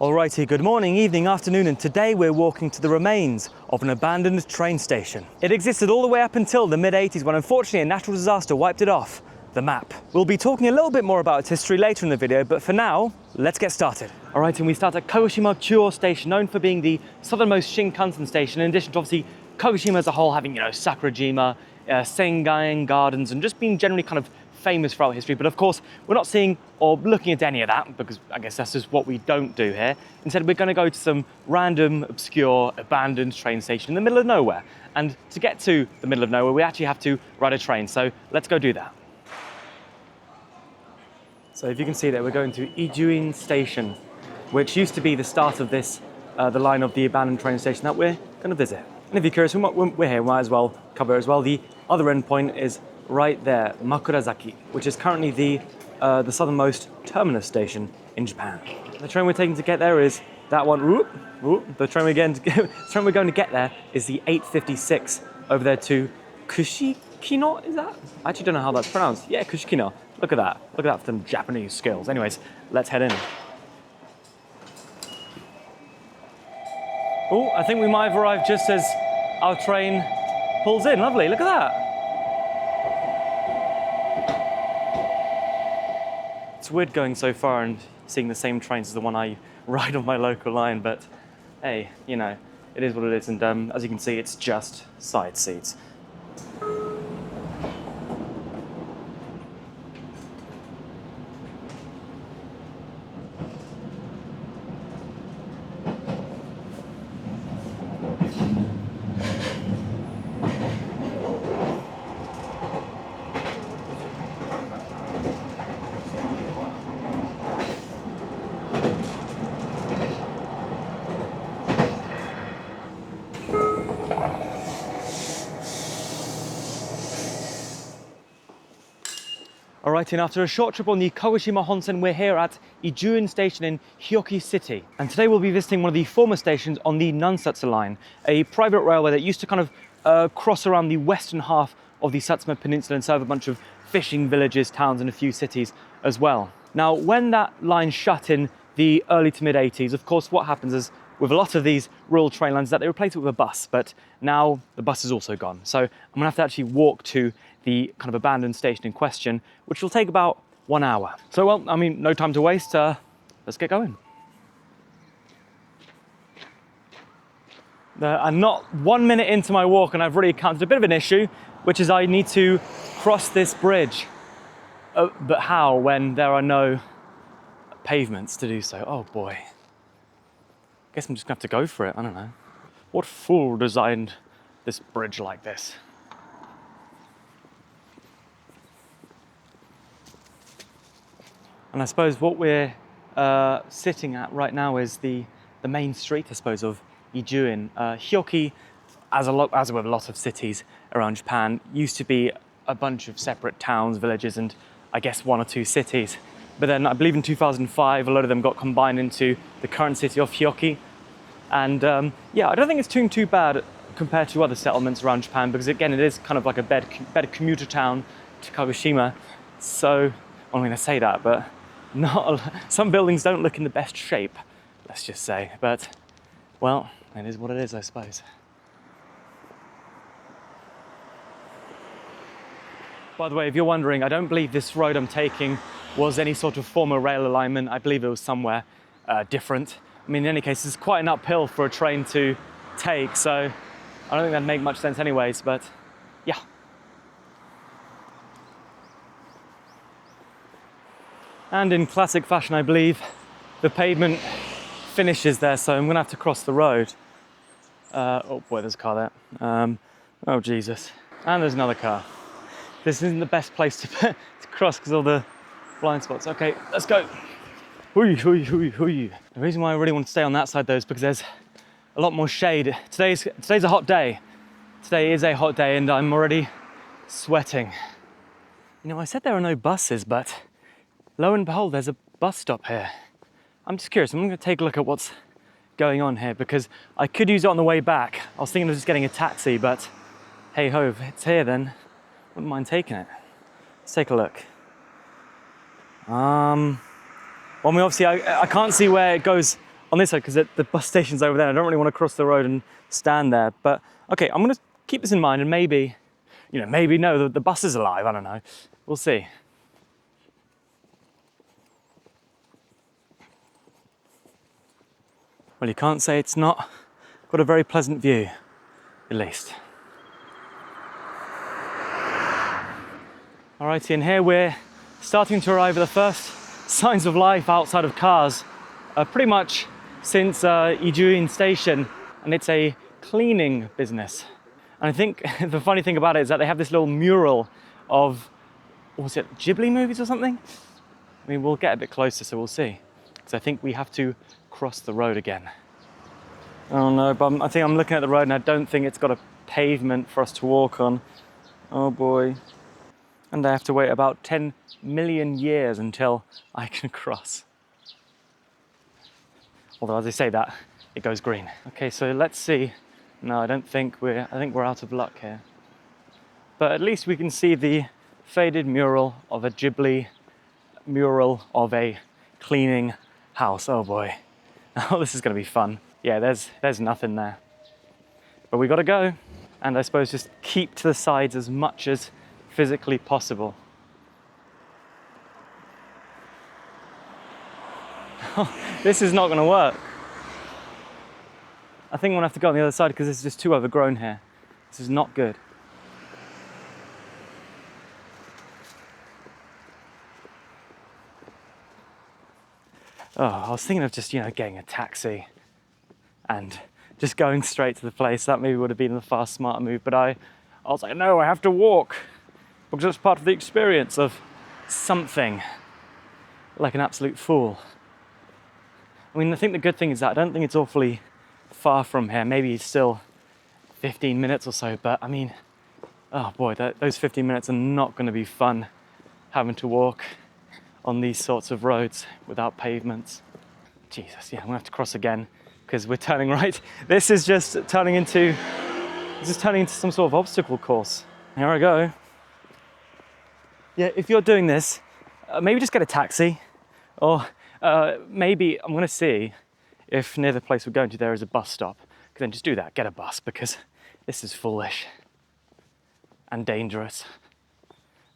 Alrighty, good morning, evening, afternoon, and today we're walking to the remains of an abandoned train station. It existed all the way up until the mid-80s when unfortunately a natural disaster wiped it off the map. We'll be talking a little bit more about its history later in the video, but for now, let's get started. Alright, and we start at Kagoshima Chuo Station, known for being the southernmost Shinkansen station, in addition to obviously Kagoshima as a whole having, Sakurajima, Sengain gardens, and just being generally kind of famous throughout history. But of course, we're not seeing or looking at any of that because I guess that's just what we don't do here. Instead, we're going to go to some random, obscure, abandoned train station in the middle of nowhere. And to get to the middle of nowhere, we actually have to ride a train. So let's go do that. So if you can see there, we're going to Ijuin Station, which used to be the start of this, the line of the abandoned train station that we're going to visit. And if you're curious, we're here, we might as well cover it as well. The other end point is right there, Makurazaki, which is currently the southernmost terminus station in Japan. The train we're taking to get there is that one. The train we're going to get there is the 856 over there to Kushikino. Is that? I actually don't know how that's pronounced. Yeah, Kushikino. Look at that. Look at that for them Japanese skills. Anyways, let's head in. Oh, I think we might have arrived just as our train pulls in. Lovely. Look at that. It's weird going so far and seeing the same trains as the one I ride on my local line, but hey, it is what it is, and as you can see, it's just side seats. Alright, and after a short trip on the Kagoshima Honsen, we're here at Ijuin Station in Hioki City. And today we'll be visiting one of the former stations on the Nansatsu line, a private railway that used to kind of cross around the western half of the Satsuma Peninsula and serve a bunch of fishing villages, towns, and a few cities as well. Now, when that line shut in the early to mid 80s, of course, what happens is with a lot of these rural train lines that they replace it with a bus, but now the bus is also gone. So I'm gonna have to actually walk to the kind of abandoned station in question, which will take about 1 hour. So, well, I mean, no time to waste. Let's get going. I'm not 1 minute into my walk and I've already encountered a bit of an issue, which is I need to cross this bridge. But how when there are no pavements to do so? Oh boy. Guess I'm just gonna have to go for it, I don't know. What fool designed this bridge like this? And I suppose what we're sitting at right now is the main street, I suppose, of Ijuin. Hioki, as with a lot of cities around Japan, used to be a bunch of separate towns, villages, and I guess 1 or 2 cities. But then I believe in 2005, a lot of them got combined into the current city of Hioki. And yeah, I don't think it's too bad compared to other settlements around Japan, because again, it is kind of like a better commuter town to Kagoshima. So, I'm going to say that, but some buildings don't look in the best shape, let's just say. But, well, it is what it is, I suppose. By the way, if you're wondering, I don't believe this road I'm taking was any sort of former rail alignment. I believe it was somewhere different. I mean, in any case, it's quite an uphill for a train to take, so I don't think that'd make much sense anyways, but yeah. And in classic fashion, I believe, the pavement finishes there, so I'm gonna have to cross the road. Oh boy, there's a car there. Oh Jesus. And there's another car. This isn't the best place to cross because of all the blind spots. Okay, let's go. Hui, hui, hui, hui. The reason why I really want to stay on that side though is because there's a lot more shade. Today's a hot day. Today is a hot day and I'm already sweating. I said there are no buses, but lo and behold, there's a bus stop here. I'm just curious, I'm gonna take a look at what's going on here because I could use it on the way back. I was thinking of just getting a taxi, but hey ho, if it's here then, wouldn't mind taking it. Let's take a look. Well, I mean, obviously I can't see where it goes on this side because the bus station's over there. I don't really want to cross the road and stand there. But okay, I'm going to keep this in mind and maybe, maybe no, the bus is alive. I don't know. We'll see. Well, you can't say it's not got a very pleasant view, at least. Alrighty, and here we're starting to arrive at the first signs of life outside of cars, pretty much since Ijuin Station, and it's a cleaning business. And I think the funny thing about it is that they have this little mural of, what was it, Ghibli movies or something? I mean, we'll get a bit closer, so we'll see. Because I think we have to cross the road again. Oh no, but I think I'm looking at the road and I don't think it's got a pavement for us to walk on. Oh boy. And I have to wait about 10 million years until I can cross. Although as I say that, it goes green. Okay, so let's see. No, I think we're out of luck here. But at least we can see the faded mural of a Ghibli mural of a cleaning house. Oh boy. Oh, this is gonna be fun. Yeah, there's nothing there. But we gotta go. And I suppose just keep to the sides as much as physically possible. Oh, this is not gonna work. I think I'm gonna have to go on the other side because it's just too overgrown here. This is not good. Oh, I was thinking of just, getting a taxi and just going straight to the place. That maybe would have been the far smarter move, but I was like, no, I have to walk because it's part of the experience of something, like an absolute fool. I mean, I think the good thing is that I don't think it's awfully far from here. Maybe it's still 15 minutes or so, but I mean, oh boy, those 15 minutes are not going to be fun having to walk on these sorts of roads without pavements. Jesus, yeah, I'm gonna have to cross again because we're turning right. This is just turning into some sort of obstacle course. Here I go. Yeah, if you're doing this, maybe just get a taxi, or maybe I'm gonna see if near the place we're going to there is a bus stop. Then just do that, get a bus, because this is foolish and dangerous.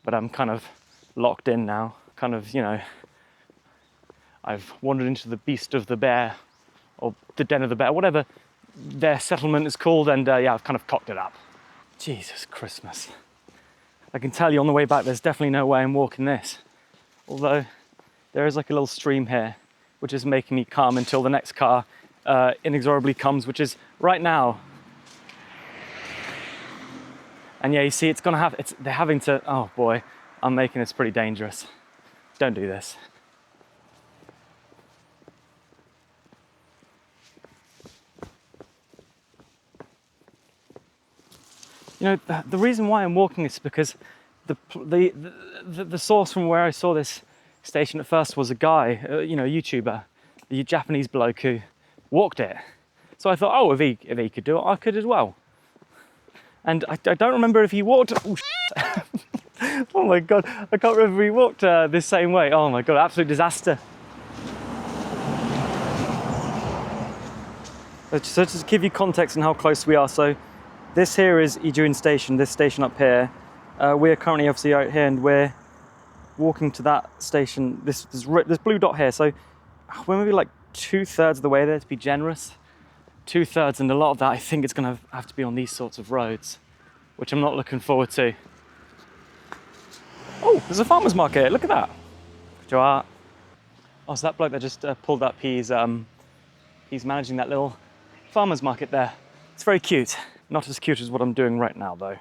But I'm kind of locked in now. Kind of, I've wandered into the beast of the bear, or the den of the bear, whatever their settlement is called, and yeah, I've kind of cocked it up. Jesus Christmas. I can tell you on the way back, there's definitely no way I'm walking this. Although, there is like a little stream here, which is making me calm until the next car inexorably comes, which is right now. And yeah, you see, they're having to, oh boy, I'm making this pretty dangerous. Don't do this. The reason why I'm walking is because the source from where I saw this station at first was a guy, a YouTuber, the Japanese bloke who walked it. So I thought, oh, if he could do it, I could as well. And I don't remember if he walked. Oh, oh my God, I can't remember if he walked this same way. Oh my God, absolute disaster. So just to give you context on how close we are. So this here is Ijuin Station, this station up here. We're currently obviously out here and we're walking to that station, this blue dot here. So we're maybe like 2/3 of the way there, to be generous. 2/3, and a lot of that I think it's gonna have to be on these sorts of roads, which I'm not looking forward to. Oh, there's a farmer's market, look at that. Oh, so that bloke that just pulled up, he's managing that little farmer's market there. It's very cute. Not as cute as what I'm doing right now though.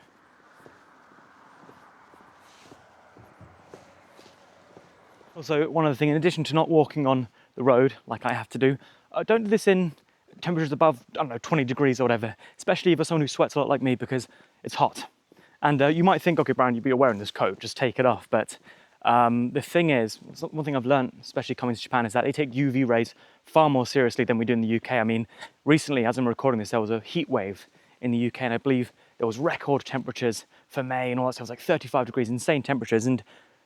Also, one other thing, in addition to not walking on the road like I have to do, don't do this in temperatures above, 20 degrees or whatever, especially if you're someone who sweats a lot like me, because it's hot. And you might think, okay, Brian, you're wearing this coat, just take it off. But the thing is, one thing I've learned, especially coming to Japan, is that they take UV rays far more seriously than we do in the UK. I mean, recently, as I'm recording this, there was a heat wave in the UK, and I believe there was record temperatures for May and all that stuff. It was like 35 degrees, insane temperatures. And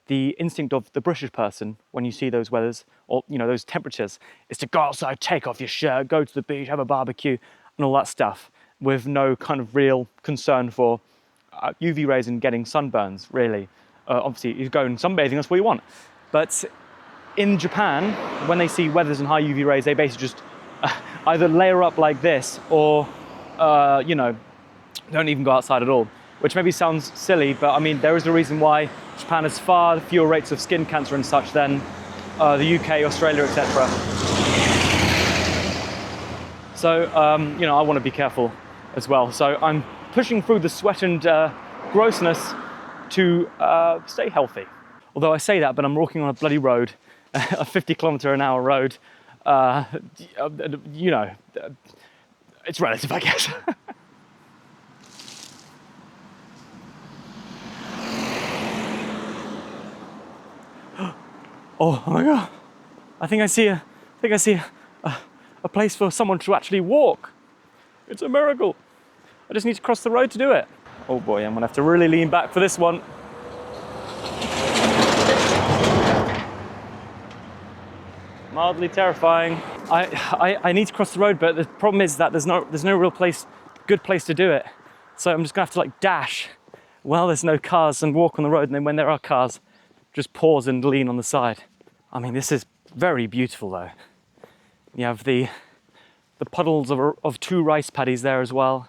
the instinct of the British person when you see those weathers or those temperatures is to go outside, take off your shirt, go to the beach, have a barbecue and all that stuff with no kind of real concern for UV rays and getting sunburns, really. Obviously, you go in sunbathing, that's what you want. But in Japan, when they see weathers and high UV rays, they basically just either layer up like this or, don't even go outside at all, which maybe sounds silly, but I mean, there is a reason why Japan has far fewer rates of skin cancer and such than the UK, Australia, etc. So, I want to be careful as well. So I'm pushing through the sweat and grossness to stay healthy. Although I say that, but I'm walking on a bloody road, a 50-kilometer-an-hour road. It's relative, I guess. Oh my God! I think I see a place for someone to actually walk. It's a miracle. I just need to cross the road to do it. Oh boy, I'm gonna have to really lean back for this one. Mildly terrifying. I need to cross the road, but the problem is that there's no real good place to do it. So I'm just gonna have to like dash while there's no cars and walk on the road, and then when there are cars, just pause and lean on the side. I mean, this is very beautiful though. You have the puddles of 2 rice paddies there as well.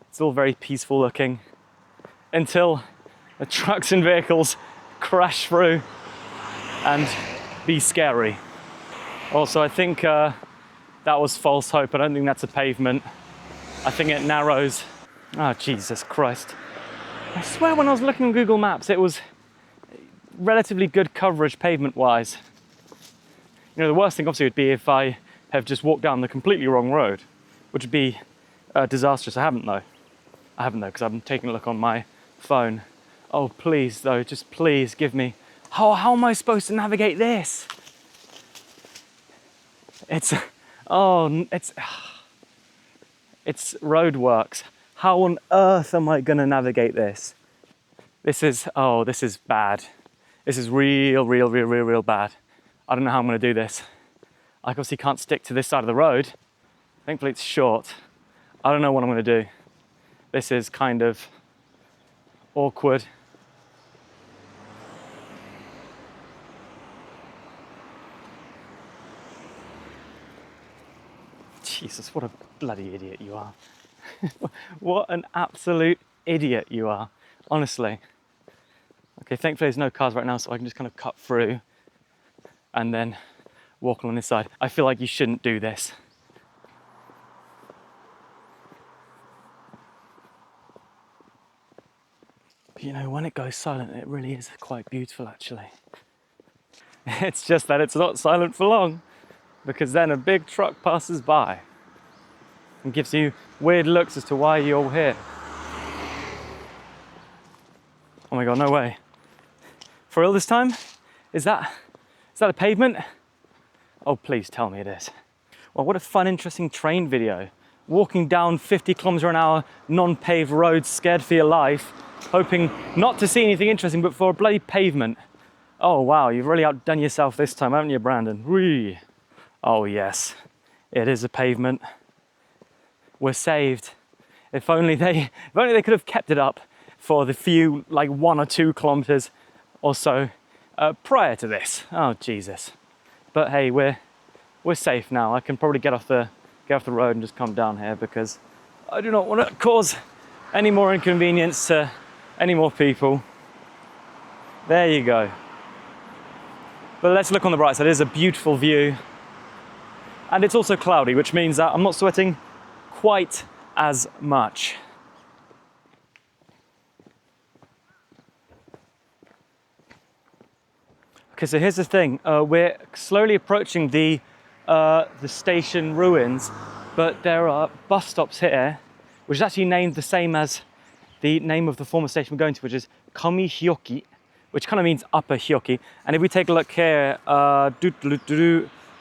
It's all very peaceful looking until the trucks and vehicles crash through and be scary. Also, I think that was false hope. I don't think that's a pavement. I think it narrows. Oh, Jesus Christ. I swear when I was looking on Google Maps, it was relatively good coverage pavement-wise. The worst thing obviously would be if I have just walked down the completely wrong road, which would be disastrous. I haven't though, because I'm taking a look on my phone. Oh, please though, just please give me, how am I supposed to navigate this? It's roadworks. How on earth am I gonna navigate this? This is bad. This is real bad. I don't know how I'm gonna do this. I obviously can't stick to this side of the road. Thankfully it's short. I don't know what I'm gonna do. This is kind of awkward. Jesus, what a bloody idiot you are. What an absolute idiot you are, honestly. Okay, thankfully there's no cars right now, so I can just kind of cut through and then walk along this side. I feel like you shouldn't do this. But when it goes silent, it really is quite beautiful actually. It's just that it's not silent for long, because then a big truck passes by and gives you weird looks as to why you're here. Oh my God, no way. For real this time? Is that a pavement? Oh, please tell me it is. Well, what a fun, interesting train video. Walking down 50 kilometers an hour, non-paved roads, scared for your life, hoping not to see anything interesting, but for a bloody pavement. Oh wow, you've really outdone yourself this time, haven't you, Brandon? Whee! Oh yes, it is a pavement. We're saved. If only they could have kept it up for the few, like 1 or 2 kilometers or so prior to this. Oh Jesus! But hey, we're safe now. I can probably get off the road and just come down here, because I do not want to cause any more inconvenience to any more people. There you go. But let's look on the bright side. It is a beautiful view. And it's also cloudy, which means that I'm not sweating quite as much. Okay, so here's the thing. We're slowly approaching the station ruins, but there are bus stops here, which is actually named the same as the name of the former station we're going to, which is Kamihioki, which kind of means Upper Hioki. And if we take a look here,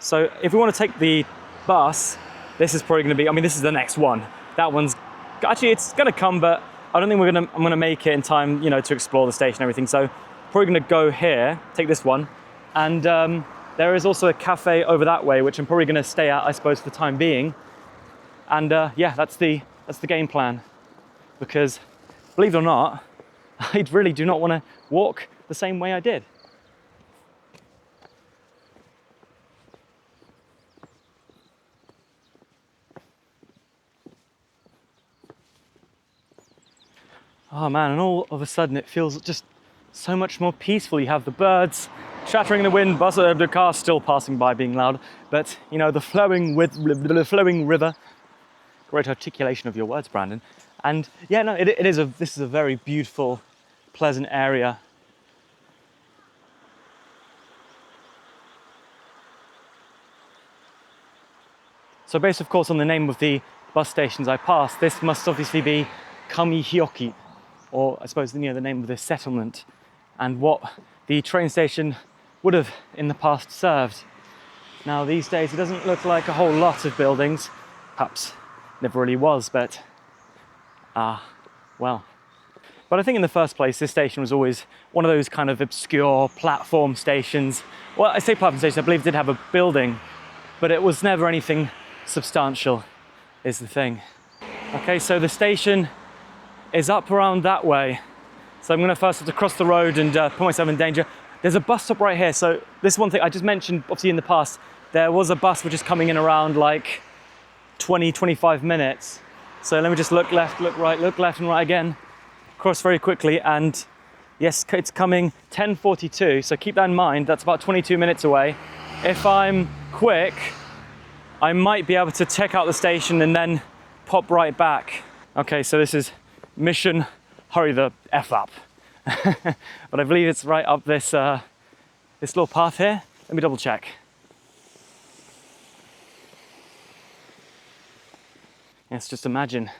so if we want to take the bus, this is probably going to be, this is the next one. That one's, actually it's going to come, but I don't think I'm going to make it in time, to explore the station and everything. So Probably gonna go here, take this one, and there is also a cafe over that way, which I'm probably gonna stay at, I suppose, for the time being. And yeah, that's the game plan. Because, believe it or not, I really do not want to walk the same way I did. Oh man, and all of a sudden it feels just so much more peaceful. You have the birds shattering in the wind, the car still passing by being loud, but you know, the flowing river. Great articulation of your words, Brandon. And yeah, no, this is a very beautiful, pleasant area. So based, of course, on the name of the bus stations I passed, this must obviously be Kamihioki, or I suppose the name of this settlement, and what the train station would have in the past served. Now these days it doesn't look like a whole lot of buildings, perhaps never really was, but well. But I think in the first place this station was always one of those kind of obscure platform stations. Well, I say platform station, I believe it did have a building, but it was never anything substantial, is the thing. Okay, so the station is up around that way. So I'm gonna first have to cross the road and put myself in danger. There's a bus stop right here. So this is one thing I just mentioned, obviously in the past, there was a bus which is coming in around like 20, 25 minutes. So let me just look left, look right, look left and right again, cross very quickly. And yes, it's coming 10:42. So keep that in mind, that's about 22 minutes away. If I'm quick, I might be able to check out the station and then pop right back. Okay, so this is mission hurry the F up. But I believe it's right up this this little path here. Let me double check. Yes, just imagine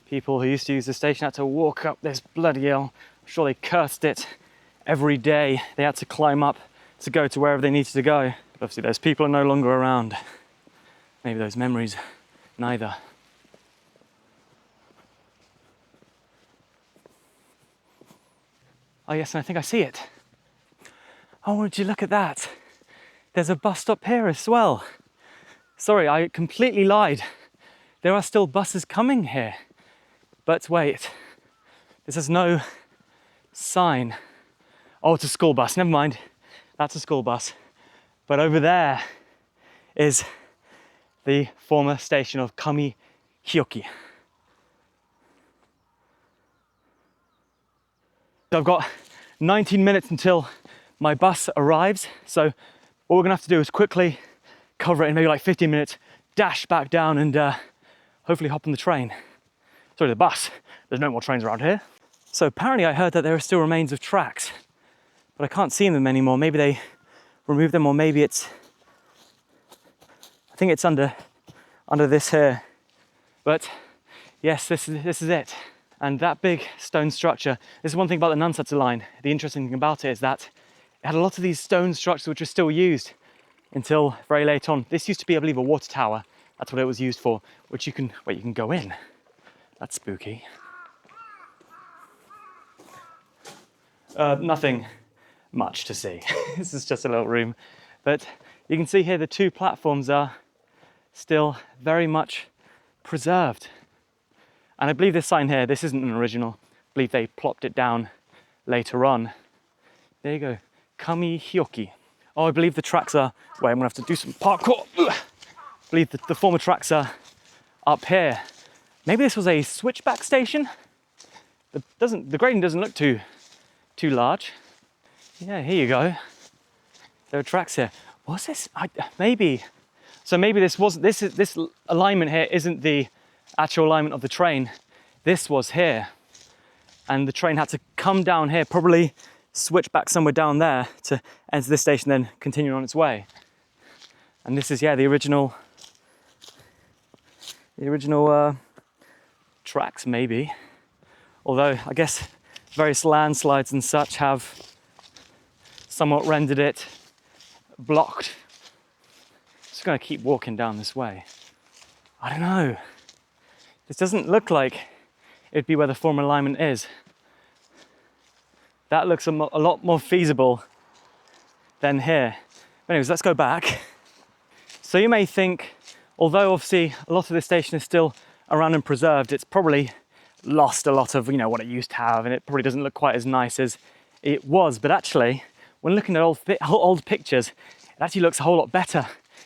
people who used to use the station had to walk up this bloody hill. I'm sure they cursed it every day. They had to climb up to go to wherever they needed to go. But obviously those people are no longer around. Maybe those memories neither. Oh yes, and I think I see it. Oh, would you look at that? There's a bus stop here as well. Sorry, I completely lied. There are still buses coming here. But wait, this has no sign. Oh, it's a school bus, never mind. That's a school bus. But over there is the former station of Kamihioki. So I've got 19 minutes until my bus arrives. So what we're gonna have to do is quickly cover it in maybe like 15 minutes, dash back down and hopefully hop on the train. Sorry, the bus. There's no more trains around here. So apparently I heard that there are still remains of tracks, but I can't see them anymore. Maybe they removed them, or maybe it's, I think it's under this here. But yes, this is it. And that big stone structure, this is one thing about the Nansatsu line. The interesting thing about it is that it had a lot of these stone structures which were still used until very late on. This used to be, I believe, a water tower. That's what it was used for, which you can go in. That's spooky. Nothing much to see. This is just a little room. But you can see here the two platforms are still very much preserved. And I believe this sign here, this isn't an original. I believe they plopped it down later on. There you go, Kamihioki. Oh, I believe the tracks are, wait, I'm gonna have to do some parkour. I believe the former tracks are up here. Maybe this was a switchback station. The grading doesn't look too large. Yeah, here you go. There are tracks here. What's this? Maybe. So maybe this alignment here isn't the actual alignment of the train. This was here. And the train had to come down here, probably switch back somewhere down there to enter this station, then continue on its way. And this is, yeah, the original tracks, maybe. Although I guess various landslides and such have somewhat rendered it blocked. Just gonna keep walking down this way. I don't know. This doesn't look like it'd be where the former alignment is. that looks a lot more feasible than here. But anyways, let's go back. So you may think, although obviously a lot of this station is still around and preserved, it's probably lost a lot of, you know, what it used to have, and it probably doesn't look quite as nice as it was. But actually, when looking at old pictures, it actually looks a whole lot better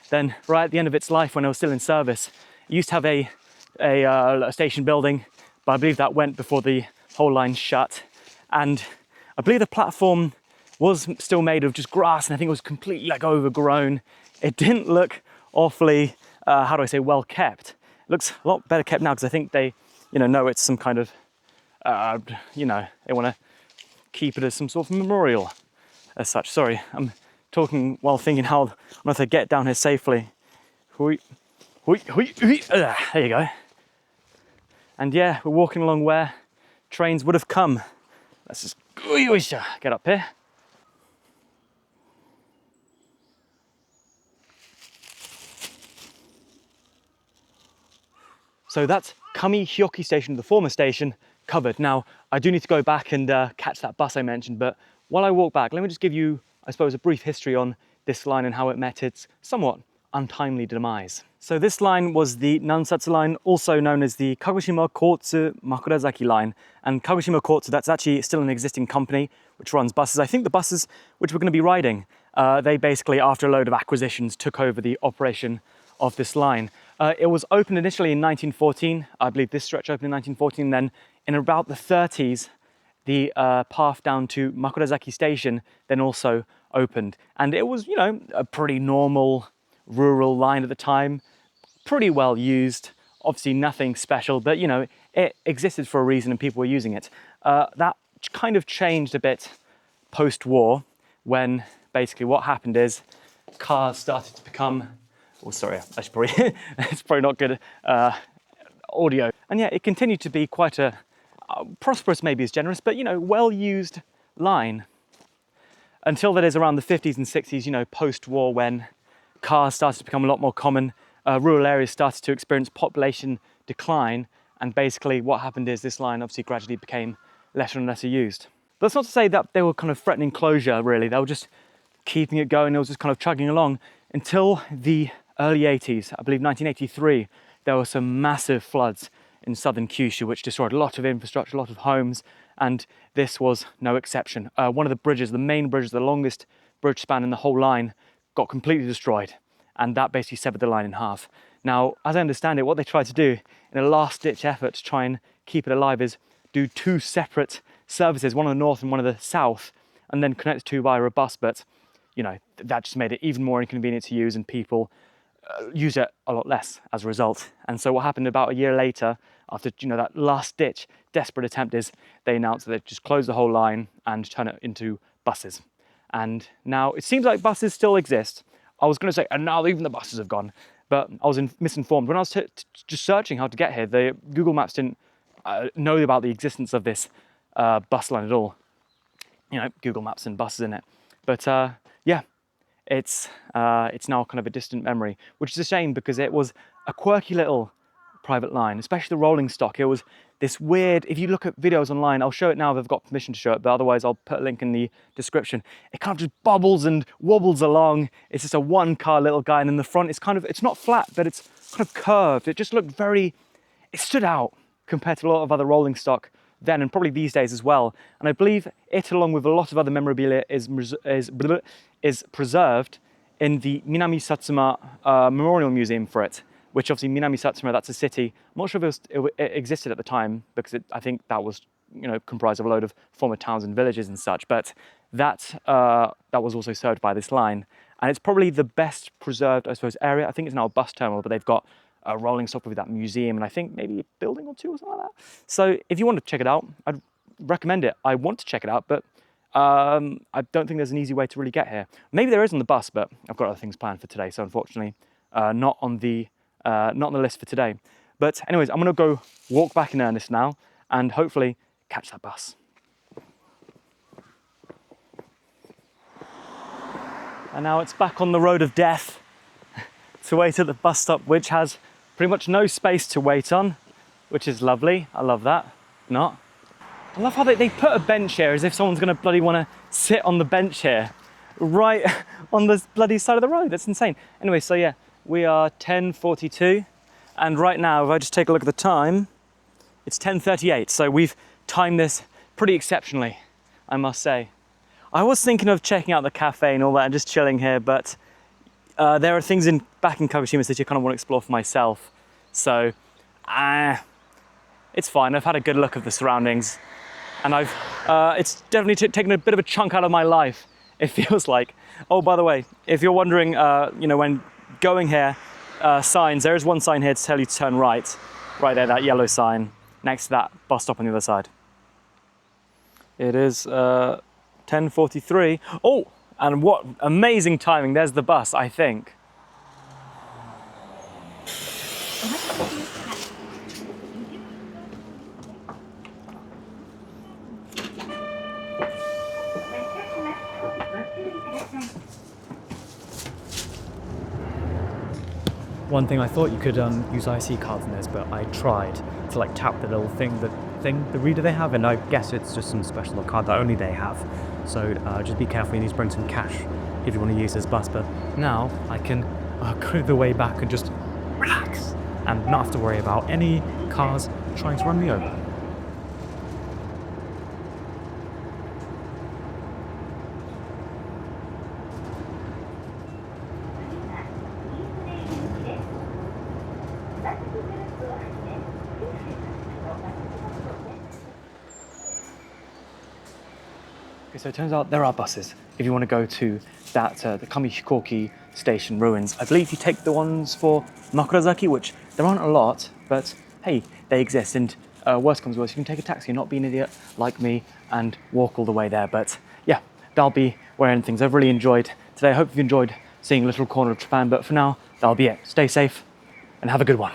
than right at the end of its life when it was still in service. It used to have a station building, but I believe that went before the whole line shut. And I believe the platform was still made of just grass, and I think it was completely like overgrown. It didn't look awfully, how do I say, well kept. It looks a lot better kept now because I think they, you know it's some kind of, you know, they want to keep it as some sort of memorial as such. Sorry, I'm talking while thinking how on earth I get down here safely. There you go. And yeah, we're walking along where trains would have come. Let's just get up here. So that's Kamihioki station, the former station, covered. Now, I do need to go back and catch that bus I mentioned, but while I walk back, let me just give you, I suppose, a brief history on this line and how it met its somewhat untimely demise. So this line was the Nansatsu line, also known as the Kagoshima Kotsu Makurazaki line. And Kagoshima Kotsu, that's actually still an existing company which runs buses. I think the buses which we're going to be riding, they basically, after a load of acquisitions, took over the operation of this line. It was opened initially in 1914. I believe this stretch opened in 1914. Then in about the 30s, the path down to Makurazaki station then also opened. And it was, you know, a pretty normal rural line at the time, pretty well used, obviously nothing special, but you know, it existed for a reason and people were using it. That kind of changed a bit post-war when basically what happened is cars started to become, oh sorry, I should probably, it's probably not good audio. And yeah, it continued to be quite a, prosperous maybe is generous, but you know, well-used line until that is around the 50s and 60s, you know, post-war when cars started to become a lot more common, rural areas started to experience population decline, and basically what happened is this line obviously gradually became lesser and lesser used. But that's not to say that they were kind of threatening closure really, they were just keeping it going, it was just kind of chugging along until the early 80s, I believe 1983, there were some massive floods in southern Kyushu which destroyed a lot of infrastructure, a lot of homes, and this was no exception. One of the bridges, the main bridge, the longest bridge span in the whole line, got completely destroyed, and that basically severed the line in half. Now, as I understand it, what they tried to do in a last-ditch effort to try and keep it alive is do two separate services, one on the north and one on the south, and then connect the two via a bus, but you know, that just made it even more inconvenient to use, and people use it a lot less as a result. And so what happened about a year later, after, you know, that last-ditch desperate attempt, is they announced that they'd just close the whole line and turn it into buses. And now it seems like buses still exist. I was going to say, and now even the buses have gone, but I was misinformed. When I was just searching how to get here, the Google Maps didn't know about the existence of this bus line at all. You know, Google Maps and buses in it. But yeah, it's now kind of a distant memory, which is a shame because it was a quirky little private line, especially the rolling stock. It was this weird, if you look at videos online, I'll show it now if I've got permission to show it, but otherwise I'll put a link in the description. It kind of just bobbles and wobbles along. It's just a one car little guy, and in the front it's kind of, it's not flat, but it's kind of curved. It just looked very, it stood out compared to a lot of other rolling stock then, and probably these days as well. And I believe it, along with a lot of other memorabilia, is preserved in the Minami Satsuma Memorial Museum for it, which obviously Minami Satsuma, that's a city. I'm not sure if it existed at the time, because I think that was, you know, comprised of a load of former towns and villages and such, but that was also served by this line. And it's probably the best preserved, I suppose, area. I think it's now a bus terminal, but they've got a rolling stock with that museum, and I think maybe a building or two or something like that. So if you want to check it out, I'd recommend it. I want to check it out, but I don't think there's an easy way to really get here. Maybe there is on the bus, but I've got other things planned for today, so unfortunately not on the list for today. But anyways, I'm gonna go walk back in earnest now and hopefully catch that bus. And now it's back on the road of death to wait at the bus stop, which has pretty much no space to wait on, which is lovely. I love that. Not. I love how they put a bench here as if someone's gonna bloody wanna sit on the bench here, right on this bloody side of the road. That's insane. Anyway, so yeah, we are 10:42, and right now, if I just take a look at the time, it's 10:38. So we've timed this pretty exceptionally, I must say. I was thinking of checking out the cafe and all that and just chilling here, but there are things back in Kagoshima City I kind of want to explore for myself. So, it's fine. I've had a good look of the surroundings, and it's definitely taken a bit of a chunk out of my life, it feels like. Oh, by the way, if you're wondering, when going here, signs, there is one sign here to tell you to turn right there, that yellow sign, next to that bus stop on the other side. It is 10:43. Oh, and what amazing timing. There's the bus, I think. One thing, I thought you could use IC cards in this, but I tried to like tap the little thing, the reader they have, and I guess it's just some special card that only they have. So just be careful, you need to bring some cash if you want to use this bus. But now I can go the way back and just relax and not have to worry about any cars trying to run me over. Okay, so it turns out there are buses if you want to go to that the Kamihioki station ruins. I believe you take the ones for Makurazaki, which there aren't a lot, but hey, they exist, and worst comes to worst, you can take a taxi and not be an idiot like me and walk all the way there. But yeah, that'll be where I end things. I've really enjoyed today. I hope you've enjoyed seeing a little corner of Japan, but for now, that'll be it. Stay safe and have a good one.